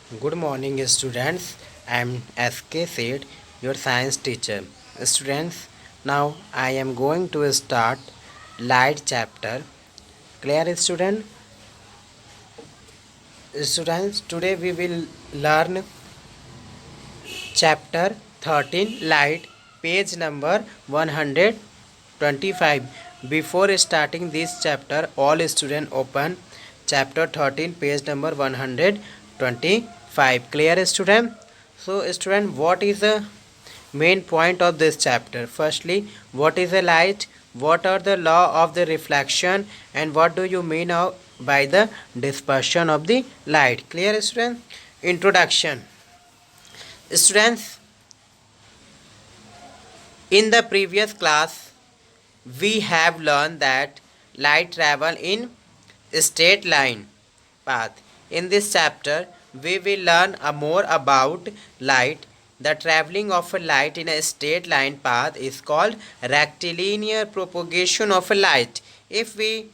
Good morning, students. I am SK Said, your science teacher. Students, now I am going to start light chapter. Clear, student? Students, today we will learn chapter 13 light, page number 125. Before starting this chapter, all students open chapter 13, page number 125. Clear, student? So, student, what is the main point of this chapter? Firstly, what is a light? What are the law of the reflection? And what do you mean by the dispersion of the light? Clear, student? Introduction. Students, in the previous class, we have learned that light travel in straight line path. In this chapter, we will learn more about light. The traveling of a light in a straight line path is called rectilinear propagation of a light. If we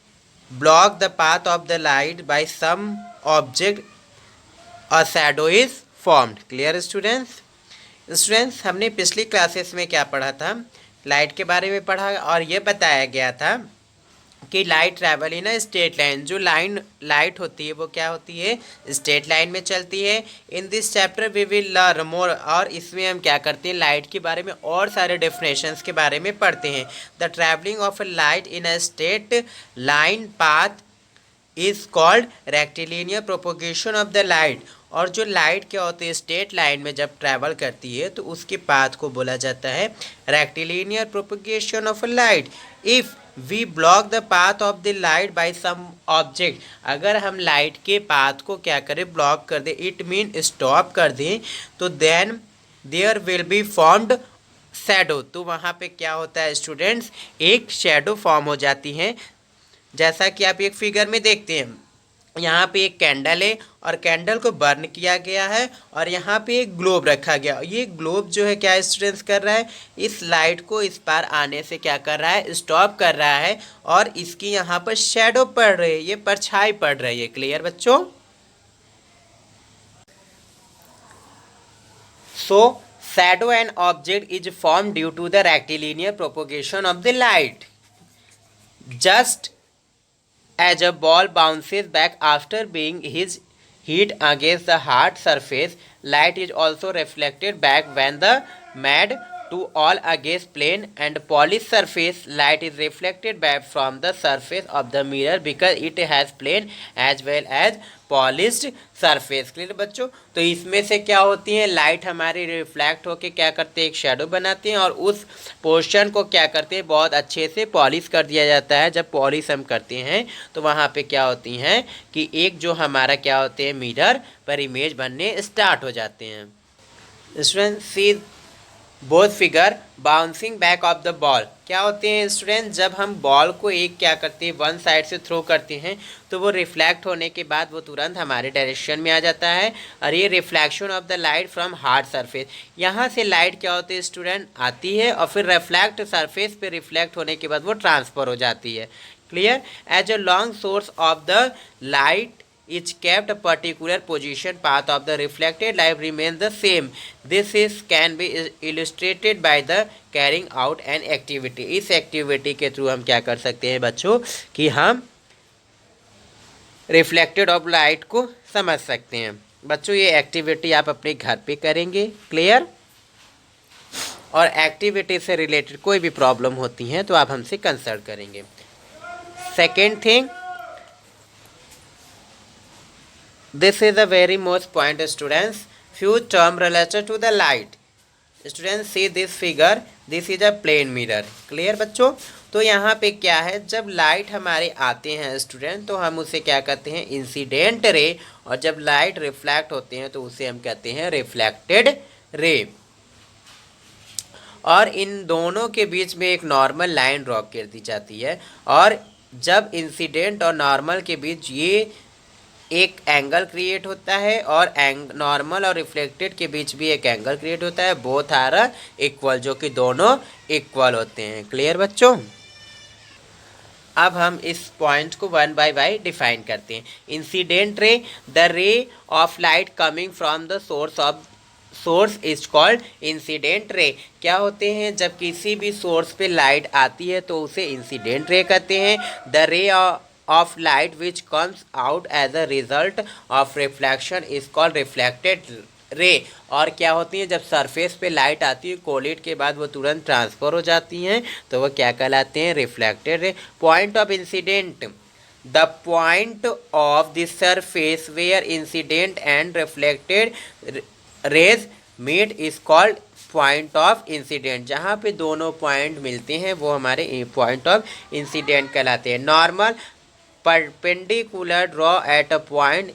block the path of the light by some object, a shadow is formed. Clear, students? Students, हमने पिछली classes में क्या पढ़ा था? Light के बारे में पढ़ा और ये बताया गया था कि light travel in straight line. जो लाइट होती है वो क्या होती है? स्ट्रेट लाइन में चलती है। In this chapter we will learn more, और इसमें हम क्या करते हैं? लाइट के बारे में और सारे डेफिनेशंस के बारे में पढ़ते हैं। The travelling of a light in a straight line path is called rectilinear propagation of the light. और जो लाइट क्या होती है? स्ट्रेट लाइन में जब ट्रैवल करती है तो उसके पाथ को बोला जाता है rectilinear propagation of a light. If we block the path of the light by some object, अगर हम लाइट के पाथ को क्या करें? ब्लॉक कर दें, इट मीन स्टॉप कर दें, तो then there will be formed shadow. तो वहाँ पे क्या होता है स्टूडेंट्स? एक शैडो फॉर्म हो जाती है। जैसा कि आप एक फिगर में देखते हैं, यहाँ पे एक कैंडल है और कैंडल को बर्न किया गया है और यहाँ पे एक ग्लोब रखा गया। ये ग्लोब जो है क्या स्टूडेंट्स कर रहा है? इस लाइट को इस पार आने से क्या कर रहा है? स्टॉप कर रहा है, और इसकी यहाँ पर शेडो पड़ रही है, ये परछाई पड़ रही है। क्लियर बच्चों? So shadow and object is form due to the rectilinear propagation of the light. Just as a ball bounces back after being hit against the hard surface, light is also reflected back when the made to all against plain and polished surface. Light is reflected back from the surface of the mirror because it has plain as well as polished surface. Clear बच्चों? तो इसमें से क्या होती है? Light हमारी reflect होके क्या करते हैं? एक शेडो बनाते हैं, और उस पोर्शन को क्या करते हैं? बहुत अच्छे से पॉलिश कर दिया जाता है। जब पॉलिश हम करते हैं तो वहाँ पे क्या होती हैं कि एक जो हमारा क्या होते हैं? मिरर पर इमेज बनने स्टार्ट हो जाते हैं। Student, see both figure bouncing back off the ball. क्या होते हैं स्टूडेंट? जब हम बॉल को एक क्या करते हैं? वन साइड से थ्रो करते हैं तो वो रिफ्लेक्ट होने के बाद वो तुरंत हमारे डायरेक्शन में आ जाता है, और ये reflection of the light from hard surface. यहाँ से लाइट क्या होती है स्टूडेंट? आती है और फिर रिफ्लेक्ट सरफेस पे रिफ्लेक्ट होने के बाद वो ट्रांसफर हो जाती है। Clear? As a long source of the light is kept a particular position, path of the reflected light remains the same. This is can be illustrated by the carrying out an activity. इस activity के through हम क्या कर सकते हैं बच्चों कि हम रिफ्लेक्टेड ऑफ लाइट को समझ सकते हैं। बच्चों, ये एक्टिविटी आप अपने घर पे करेंगे। क्लियर? और एक्टिविटी से रिलेटेड कोई भी प्रॉब्लम होती है तो आप हमसे कंसल्ट करेंगे। Second thing, this is the very most point students, few term related to the light. Students, see this figure, this is a plane mirror. Clear बच्चों? तो यहाँ पे क्या है? जब लाइट हमारे आते हैं स्टूडेंट तो हम उसे क्या कहते हैं? Incident ray. और जब लाइट रिफ्लेक्ट होते हैं तो उसे हम कहते हैं रिफ्लेक्टेड रे। और इन दोनों के बीच में एक नॉर्मल लाइन ड्रॉ कर दी जाती है, और जब इंसिडेंट और नॉर्मल के बीच ये एक एंगल क्रिएट होता है, और नॉर्मल और रिफ्लेक्टेड के बीच भी एक एंगल क्रिएट होता है, बोथ आर इक्वल, जो कि दोनों इक्वल होते हैं। क्लियर बच्चों? अब हम इस पॉइंट को वन बाय डिफाइन करते हैं। Incident ray, the ray of light coming from the source is called incident ray. क्या होते हैं, जब किसी भी सोर्स पे लाइट आती है तो उसे इंसिडेंट रे कहते हैं। The ray of light which comes out as a result of reflection is called reflected ray. और क्या होती है, जब सरफेस पे लाइट आती है कोलिड के बाद वो तुरंत ट्रांसफर हो जाती हैं तो वो क्या कहलाते हैं, reflected ray. Point of incident, the point of the surface where incident and reflected rays meet is called point of incident. जहाँ पे दोनों पॉइंट मिलते हैं वो हमारे पॉइंट ऑफ इंसिडेंट कहलाते हैं। Normal perpendicular draw at a point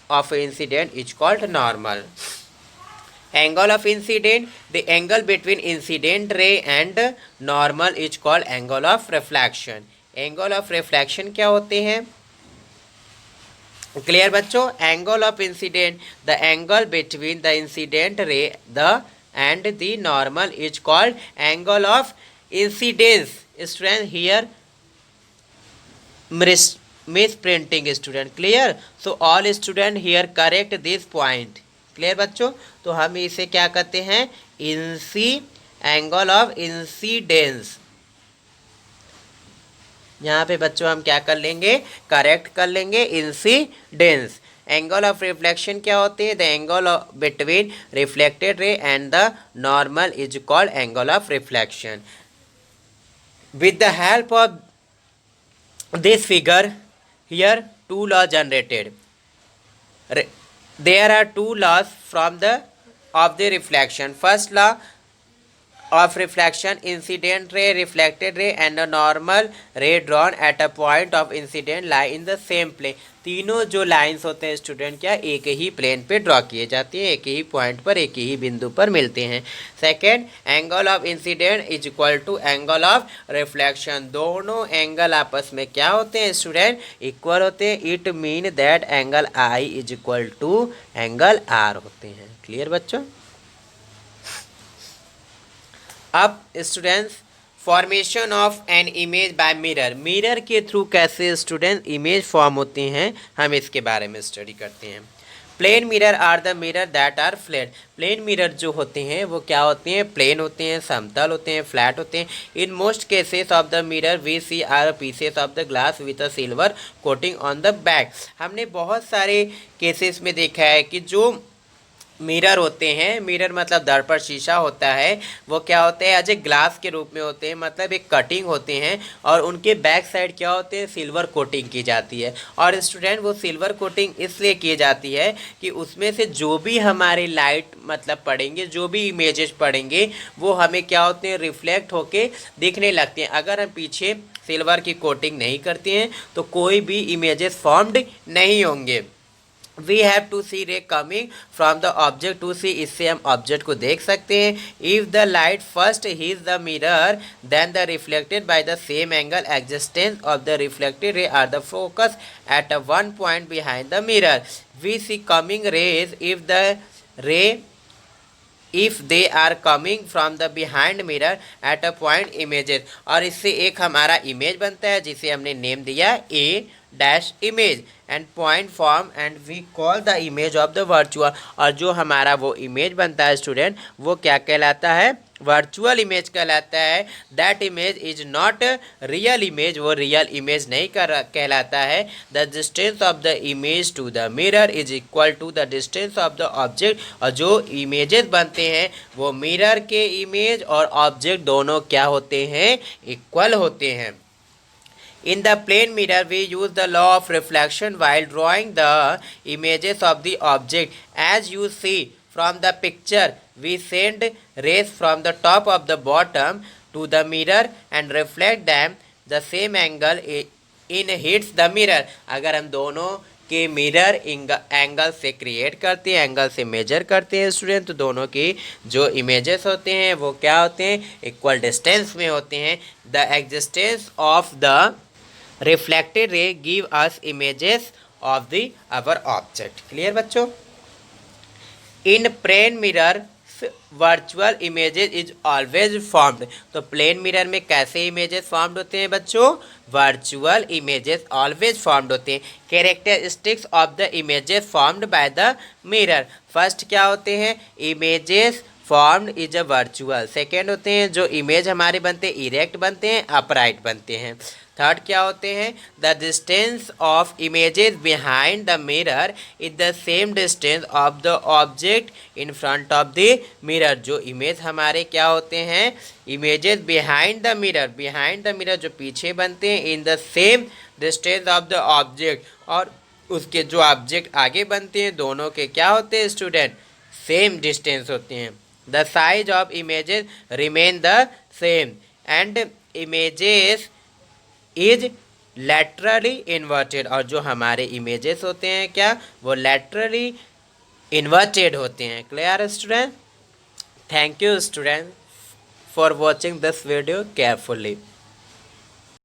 of incident is called normal. Angle of incident, the angle between incident ray and normal is called angle of reflection. Angle of reflection क्या होते हैं, clear बच्चों? Angle of incident, the angle between the incident ray the end the normal is called angle of incidence. Student here misprinting student, clear? So all student here correct this point, clear बच्चों? तो हम इसे क्या कहते हैं, angle of incidence. यहाँ पे बच्चों हम क्या कर लेंगे, करेक्ट कर लेंगे, इंसिडेंस। एंगल ऑफ रिफ्लेक्शन क्या होते हैं, the angle between reflected ray and the normal is called angle of reflection. With the help of this figure, here two laws generated. There are two laws from the of the reflection. First law of reflection, incident ray, reflected ray and a normal ray drawn at a point of incident lie in the same plane. तीनों जो lines होते हैं student क्या एक ही plane पे draw किए जाते हैं, एक ही पॉइंट पर एक ही बिंदु पर मिलते हैं। Second, angle of incident is equal to angle of reflection. दोनों एंगल आपस में क्या होते हैं स्टूडेंट, इक्वल होते हैं। It mean that angle I is equal to angle R होते हैं। क्लियर बच्चों? अब students, formation of an image by mirror, mirror के थ्रू कैसे स्टूडेंट इमेज फॉर्म होते हैं हम इसके बारे में स्टडी करते हैं। Plane mirror are the mirror that are flat. Plane mirror जो होते हैं वो क्या होते हैं, प्लेन होते हैं, समतल होते हैं, फ्लैट होते हैं। In most cases of the mirror we see are pieces of the glass with a silver coating on the back. हमने बहुत सारे केसेस में देखा है कि जो मिरर होते हैं, मिरर मतलब दर्पण शीशा होता है, वो क्या होते हैं, एज ए ग्लास के रूप में होते हैं, मतलब एक कटिंग होते हैं और उनके बैक साइड क्या होते हैं, सिल्वर कोटिंग की जाती है। और स्टूडेंट वो सिल्वर कोटिंग इसलिए की जाती है कि उसमें से जो भी हमारे लाइट मतलब पड़ेंगे, जो भी इमेजेस पड़ेंगे वो हमें क्या होते हैं, रिफ्लेक्ट होके दिखने लगते हैं। अगर हम पीछे सिल्वर की कोटिंग नहीं करते हैं तो कोई भी इमेजेस फॉर्म्ड नहीं होंगे। We have to see ray coming from the object to see, इससे हम ऑब्जेक्ट को देख सकते हैं। If the light first hits the mirror then the reflected by the same angle existence of the reflected ray are the focus at a one point behind the mirror. We see coming rays if the ray if they are coming from the behind mirror at a point images. और इससे एक हमारा image बनता है जिसे हमने name दिया A dash image and point form and we call the image of the virtual. और जो हमारा वो इमेज बनता है स्टूडेंट वो क्या कहलाता है, वर्चुअल इमेज कहलाता है। That image is not real image, वो रियल इमेज नहीं कहलाता है। The distance of the image to the mirror is equal to the distance of the object. और जो इमेजेस बनते हैं वो मिरर के इमेज और ऑब्जेक्ट दोनों क्या होते हैं, इक्वल होते हैं। In the plane mirror, we use the law of reflection while drawing the images of the object. As you see from the picture, we send rays from the top of the bottom to the mirror and reflect them the same angle in hits the mirror. अगर हम दोनों के mirror angle से create करते हैं, angle से major करते हैं स्टूडेंट, तो दोनों की जो इमेजेस होते हैं वो क्या होते हैं, इक्वल डिस्टेंस में होते हैं। The existence of the reflected ray give us images of the our object। Clear बच्चों? In plane mirror virtual images is always formed. तो प्लेन मिरर में कैसे इमेजेस फॉर्म्ड होते हैं बच्चों? वर्चुअल इमेजेस ऑलवेज फॉर्म्ड होते हैं। Characteristics of the images formed by the mirror. First क्या होते हैं? Images formed is a virtual. Second होते हैं जो इमेज हमारे बनते हैं इरेक्ट बनते हैं, अपराइट बनते हैं। थर्ड क्या होते हैं? The distance of images behind the mirror is the same distance of the object in front of the mirror. जो इमेज हमारे क्या होते हैं? इमेजेस बिहाइंड द मिरर जो पीछे बनते हैं, in the same distance of the object, और उसके जो ऑब्जेक्ट आगे बनते हैं दोनों के क्या होते हैं स्टूडेंट? सेम डिस्टेंस होते हैं। The size of images remain the same and images is laterally inverted. और जो हमारे इमेजेस होते हैं क्या? वो लैटरली इन्वर्टेड होते हैं। Clear student? Thank you student for watching this video carefully.